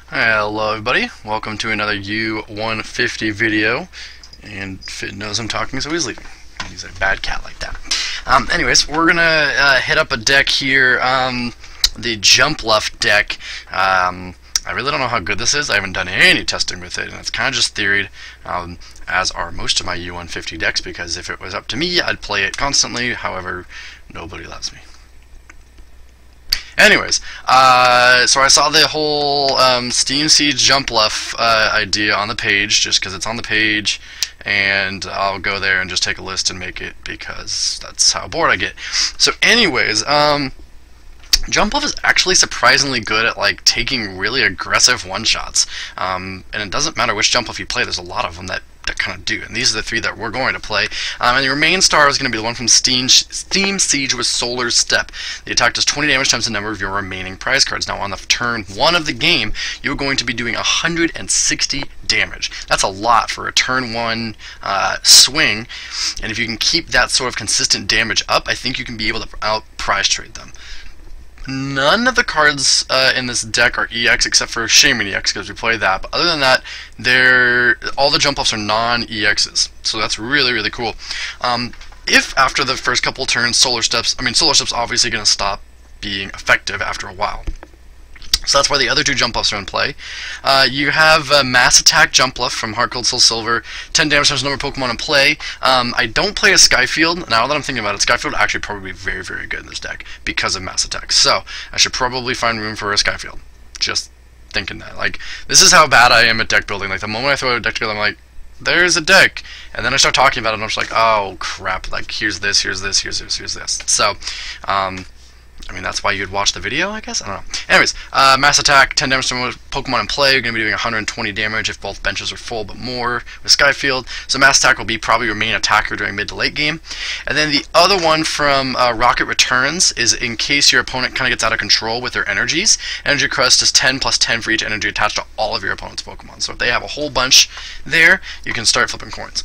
Hello everybody, welcome to another U150 video, and Fit knows I'm talking so easily. He's a bad cat like that. Anyways, we're gonna hit up a deck here, the Jumpluff deck. I really don't know how good this is. I haven't done any testing with it, and it's kind of just theoried, as are most of my U150 decks, because if it was up to me, I'd play it constantly. However, nobody lets me. Anyways, so I saw the whole Steam Siege Jumpluff idea on the page, just because it's on the page, and I'll go there and just take a list and make it, because that's how bored I get. So anyways, Jumpluff is actually surprisingly good at like taking really aggressive one-shots, and it doesn't matter which Jumpluff you play, there's a lot of them that kind of do, and these are the three that we're going to play. And your main star is going to be the one from Steam Siege with Solar Step. The attack does 20 damage times the number of your remaining prize cards. Now on the turn 1 of the game, you're going to be doing 160 damage. That's a lot for a turn 1 swing, and if you can keep that sort of consistent damage up, I think you can be able to out prize trade them. None of the cards in this deck are EX except for Shaman EX, because we play that. But other than that, all the Jumpluffs are non-EXs, so that's really, really cool. If after the first couple turns, Solar Step's obviously going to stop being effective after a while. So that's why the other two Jumpluffs are in play. You have Mass Attack Jumpluff from Heart Gold Soul Silver, 10 damage times the number of Pokemon in play. I don't play a Skyfield. Now that I'm thinking about it, Skyfield would actually probably be very, very good in this deck because of Mass Attack. So I should probably find room for a Skyfield. Just thinking that. Like, this is how bad I am at deck building. Like, the moment I throw a deck together, I'm like, there's a deck. And then I start talking about it, and I'm just like, oh, crap. Like, here's this, here's this, here's this, here's this. So, I mean, that's why you'd watch the video, I guess? I don't know. Anyways, Mass Attack, 10 damage to Pokemon in play. You're going to be doing 120 damage if both benches are full, but more with Skyfield. So Mass Attack will be probably your main attacker during mid to late game. And then the other one from Rocket Returns is in case your opponent kind of gets out of control with their energies. Energy Crust is 10 plus 10 for each energy attached to all of your opponent's Pokemon. So if they have a whole bunch there, you can start flipping coins.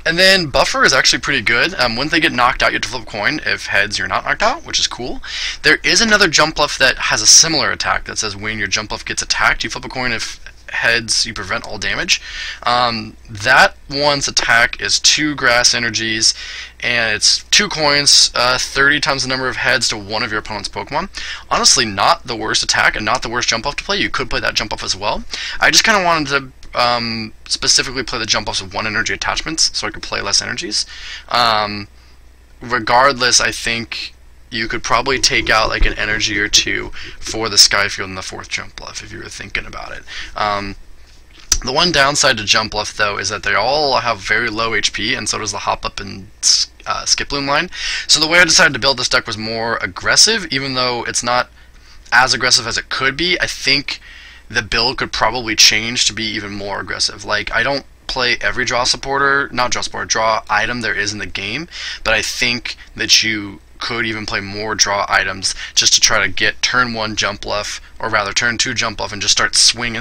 And then Buffer is actually pretty good. When they get knocked out, you have to flip a coin. If heads, you're not knocked out, which is cool. There is another Jumpluff that has a similar attack that says when your Jumpluff gets attacked, you flip a coin. If heads, you prevent all damage. That one's attack is 2 grass energies, and it's 2 coins, 30 times the number of heads to one of your opponent's Pokemon. Honestly, not the worst attack and not the worst Jumpluff to play. You could play that Jumpluff as well. I just kind of wanted to specifically play the Jumpluffs with 1 energy attachments, so I could play less energies. Regardless, I think you could probably take out like an energy or 2 for the Skyfield and the 4th Jumpluff if you were thinking about it. The one downside to Jumpluff, though, is that they all have very low HP, and so does the Hop Up and Skiploom line. So the way I decided to build this deck was more aggressive, even though it's not as aggressive as it could be. I think the build could probably change to be even more aggressive. Like, I don't play every draw item there is in the game, but I think that you could even play more draw items just to try to get turn 1 Jumpluff, or rather turn 2 Jumpluff, and just start swinging,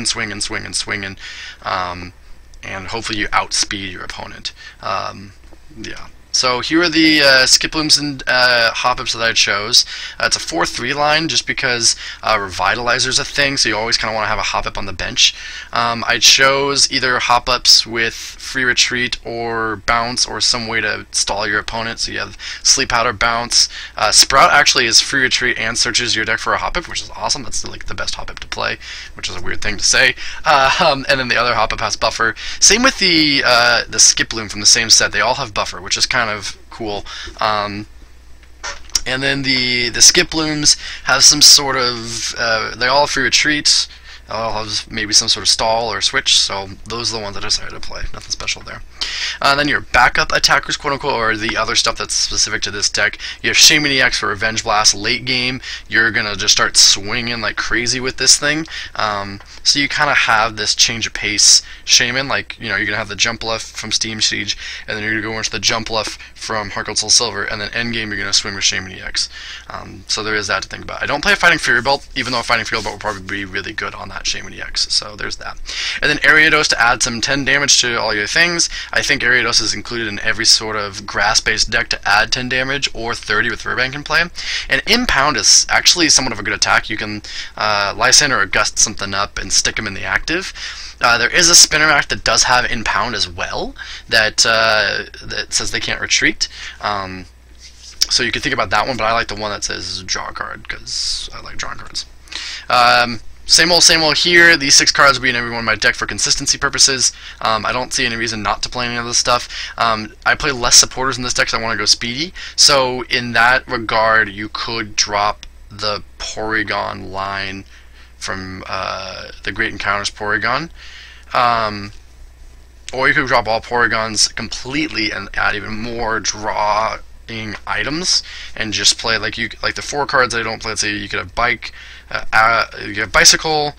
and hopefully you outspeed your opponent. Yeah. So here are the Skiplooms and Hop-Ups that I chose. It's a 4-3 line just because Revitalizer is a thing, so you always kind of want to have a Hop-Up on the bench. I chose either Hop-Ups with Free Retreat or Bounce, or some way to stall your opponent. So you have Sleep Powder, Bounce. Sprout actually is Free Retreat and searches your deck for a Hop-Up, which is awesome. That's like the best Hop-Up to play, which is a weird thing to say. And then the other Hop-Up has Buffer. Same with the Skiploom from the same set. They all have Buffer, which is kind of cool. And then the Skiplooms have some sort of they all have Free Retreats. I'll have maybe some sort of stall or switch, so those are the ones that I decided to play. Nothing special there. Then your backup attackers, quote-unquote, or the other stuff that's specific to this deck. You have Shaman EX for Revenge Blast. Late game, you're going to just start swinging like crazy with this thing. So you kind of have this change of pace Shaman. Like, you know, you're going to have the Jumpluff from Steam Siege, and then you're going to go into the Jumpluff from Heart Gold Soul Silver, and then endgame you're going to swing with Shaman EX. So there is that to think about. I don't play a Fighting Fury Belt, even though a Fighting Fury Belt will probably be really good on that Shaman EX. So there's that. And then Ariados to add some 10 damage to all your things. I think Ariados is included in every sort of grass-based deck to add 10 damage, or 30 with Verbank in play. And Impound is actually somewhat of a good attack. You can Lysander or Gust something up and stick them in the active. There is a Spinnerack that does have Impound as well, that says they can't retreat. So you can think about that one, but I like the one that says draw a card, because I like drawing cards. Same old here. These 6 cards will be in every one of my deck for consistency purposes. I don't see any reason not to play any of this stuff. I play less supporters in this deck because I want to go speedy. So in that regard, you could drop the Porygon line from the Great Encounters Porygon. Or you could drop all Porygons completely and add even more drawing items, and just play like the 4 cards that I don't play. Let's say you could have Bike, you have Bicycle,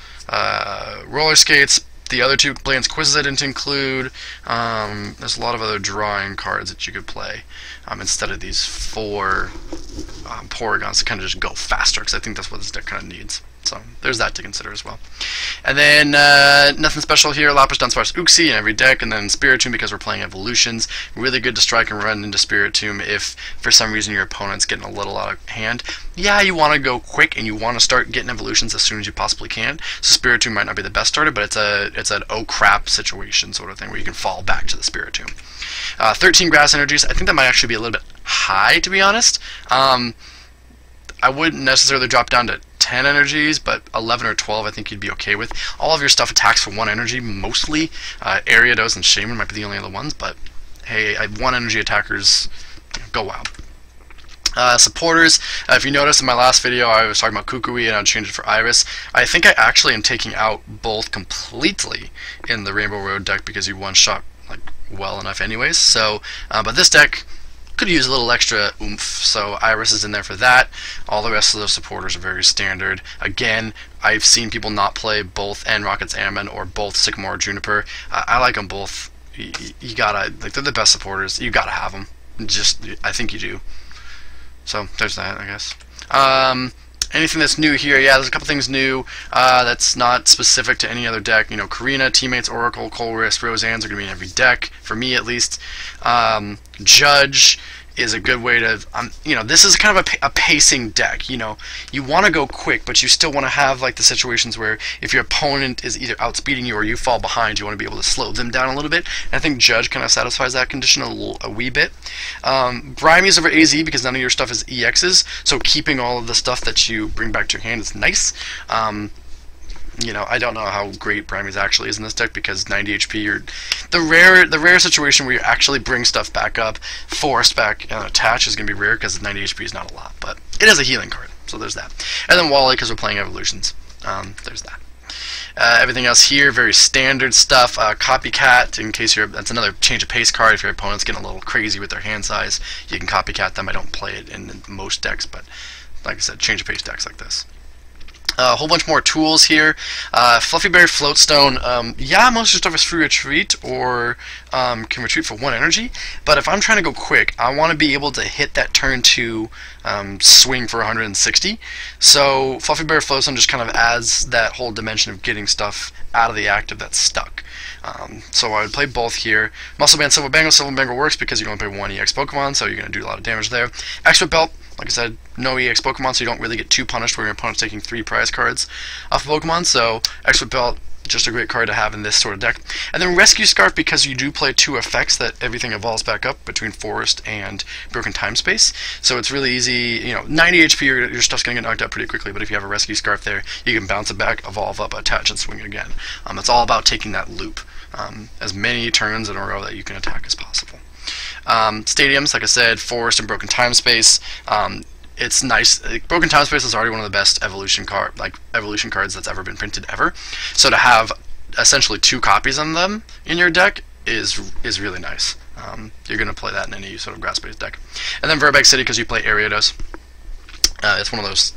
Roller Skates. The other 2 Blaine's Quizzes I didn't include. There's a lot of other drawing cards that you could play instead of these 4 Porygons to kind of just go faster, because I think that's what this deck kind of needs. So there's that to consider as well. And then nothing special here. Lapras, Dunsparce, Uxie in every deck, and then Spiritomb because we're playing evolutions. Really good to strike and run into Spiritomb if for some reason your opponent's getting a little out of hand. Yeah, you want to go quick and you want to start getting evolutions as soon as you possibly can. So Spiritomb might not be the best starter, but it's an oh crap situation sort of thing where you can fall back to the Spiritomb. 13 grass energies. I think that might actually be a little bit high, to be honest. I wouldn't necessarily drop down to 10 energies, but 11 or 12 I think you'd be okay with. All of your stuff attacks for 1 energy, mostly. Ariados and Shaman might be the only other ones, but hey, 1 energy attackers, go wild. Supporters, if you noticed in my last video I was talking about Kukui and I'd change it for Iris. I think I actually am taking out both completely in the Rainbow Road deck because you one-shot like well enough anyways. So, but this deck could use a little extra oomph, so Iris is in there for that. All the rest of those supporters are very standard. Again, I've seen people not play both N Rockets Airmen or both Sycamore or Juniper. I like them both. You gotta, like, they're the best supporters. You gotta have them. I think you do. So there's that, I guess. Anything that's new here? Yeah, there's a couple things new that's not specific to any other deck. You know, Karina, Teammates, Oracle, Colress, Roseanne's are going to be in every deck, for me at least. Judge is a good way to, you know, this is kind of a pacing deck. You know, you want to go quick, but you still want to have like the situations where if your opponent is either outspeeding you or you fall behind, you want to be able to slow them down a little bit. And I think Judge kind of satisfies that condition a wee bit. Brimey's over AZ because none of your stuff is EXs, so keeping all of the stuff that you bring back to your hand is nice. You know, I don't know how great Brimey's actually is in this deck because 90 HP, you're the rare situation where you actually bring stuff back up, force back, and attach is going to be rare because 90 HP is not a lot, but it is a healing card, so there's that. And then Wally because we're playing evolutions. There's that. Everything else here, very standard stuff. Copycat, in case that's another change of pace card. If your opponent's getting a little crazy with their hand size, you can Copycat them. I don't play it in most decks, but like I said, change of pace decks like this. A whole bunch more tools here. Fluffy Berry Floatstone. Yeah, most of your stuff is free retreat or can retreat for 1 energy. But if I'm trying to go quick, I want to be able to hit that turn 2 swing for 160. So Fluffy Berry Floatstone just kind of adds that whole dimension of getting stuff out of the active that's stuck. So I would play both here. Muscle Band Silver Bangle. Silver Bangle works because you can only play 1 EX Pokemon, so you're going to do a lot of damage there. Expert Belt. Like I said, no EX Pokemon, so you don't really get too punished where your opponent's taking 3 prize cards off of Pokemon, so Expert Belt, just a great card to have in this sort of deck. And then Rescue Scarf, because you do play 2 effects that everything evolves back up between Forest and Broken Time Space, so it's really easy. You know, 90 HP, your stuff's going to get knocked out pretty quickly, but if you have a Rescue Scarf there, you can bounce it back, evolve up, attach, and swing it again. It's all about taking that loop, as many turns in a row that you can attack as possible. Stadiums, like I said, Forest and Broken Time Space. It's nice. Broken Time Space is already one of the best evolution cards that's ever been printed ever. So to have essentially 2 copies of them in your deck is really nice. You're going to play that in any sort of grass-based deck. And then Verbeck City because you play Ariados. It's one of those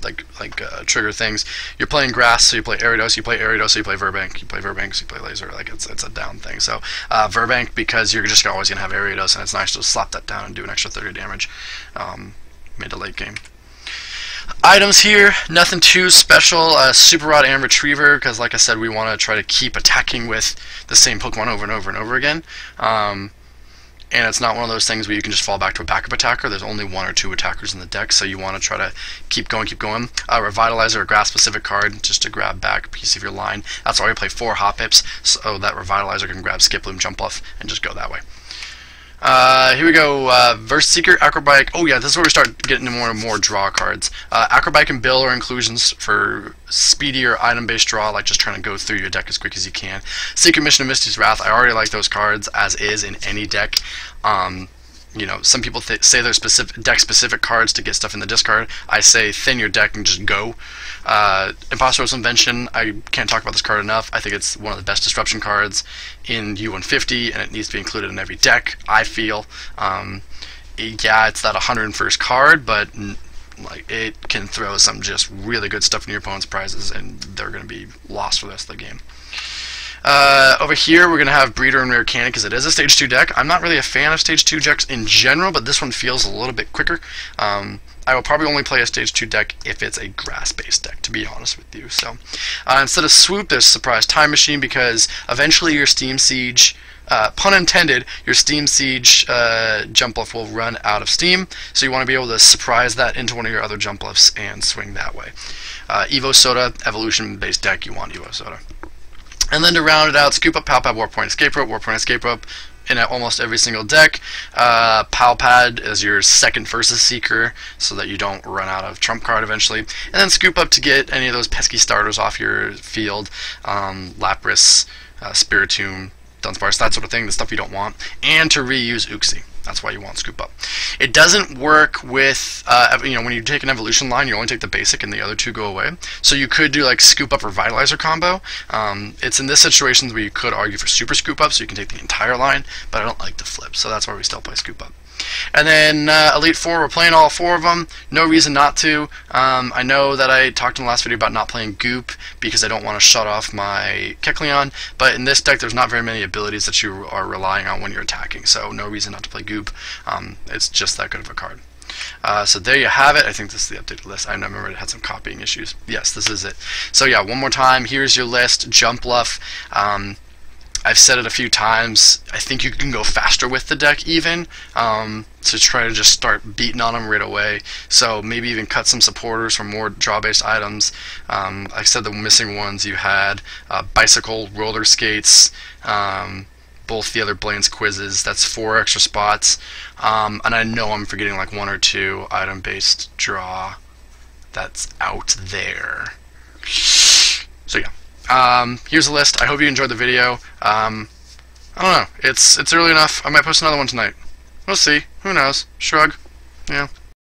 trigger things. You're playing grass, so you play Ariados. You play Ariados, so you play Verbank. You play Verbank, so you play Laser. Like it's a down thing. So Verbank because you're just always gonna have Ariados, and it's nice to slap that down and do an extra 30 damage mid to late game. Items here, nothing too special. Super Rod and Retriever, because like I said, we want to try to keep attacking with the same Pokemon over and over and over again. And it's not one of those things where you can just fall back to a backup attacker. There's only 1 or 2 attackers in the deck, so you want to try to keep going, keep going. Revitalizer, a grass-specific card, just to grab back a piece of your line. That's why we play 4 Hop-Pips, so that Revitalizer can grab Skiploom, Jumpluff, and just go that way. Here we go, Verse Seeker, Acrobike. Oh yeah, this is where we start getting into more and more draw cards. Acrobike and Bill are inclusions for speedier item-based draw, like just trying to go through your deck as quick as you can. Secret Mission of Misty's Wrath, I already like those cards as is in any deck. You know, some people say they're deck-specific cards to get stuff in the discard. I say thin your deck and just go. Imposter's Invention, I can't talk about this card enough. I think it's one of the best disruption cards in U150, and it needs to be included in every deck, I feel. Yeah, it's that 101st card, but like it can throw some just really good stuff in your opponent's prizes, and they're going to be lost for the rest of the game. Over here, we're going to have Breeder and Rare Candy because it is a Stage 2 deck. I'm not really a fan of Stage 2 decks in general, but this one feels a little bit quicker. I will probably only play a Stage 2 deck if it's a grass-based deck, to be honest with you. So instead of Swoop, there's Surprise Time Machine because eventually your Steam Siege, pun intended, your Steam Siege Jumpluff will run out of steam, so you want to be able to surprise that into one of your other Jumpluffs and swing that way. Evo Soda, evolution-based deck, you want Evo Soda. And then to round it out, Scoop Up, Pal Pad, Warp Point, Escape Rope in almost every single deck. Pal Pad is your second Versus Seeker, so that you don't run out of trump card eventually. And then Scoop Up to get any of those pesky starters off your field. Lapras, Spiritomb, Dunsparce, that sort of thing, the stuff you don't want. And to reuse Uxie. That's why you want Scoop Up. It doesn't work with, you know, when you take an evolution line, you only take the basic and the other 2 go away. So you could do like Scoop Up or Vitalizer combo. It's in this situation where you could argue for Super Scoop Up, so you can take the entire line, but I don't like the flip, so that's why we still play Scoop Up. And then Elite Four, we're playing all 4 of them. No reason not to. I know that I talked in the last video about not playing Goop because I don't want to shut off my Kecleon, but in this deck there's not very many abilities that you are relying on when you're attacking, so no reason not to play Goop. It's just that good of a card. So there you have it. I think this is the updated list. I remember it had some copying issues. Yes, this is it. So yeah, one more time, here's your list. Jumpluff. I've said it a few times, I think you can go faster with the deck even, to try to just start beating on them right away. So maybe even cut some supporters for more draw-based items. I said the missing ones you had, Bicycle, Roller Skates, both the other Blaine's quizzes, that's 4 extra spots. And I know I'm forgetting like 1 or 2 item-based draw that's out there. So yeah. Here's a list. I hope you enjoyed the video. I don't know. It's early enough. I might post another one tonight. We'll see. Who knows? Shrug. Yeah.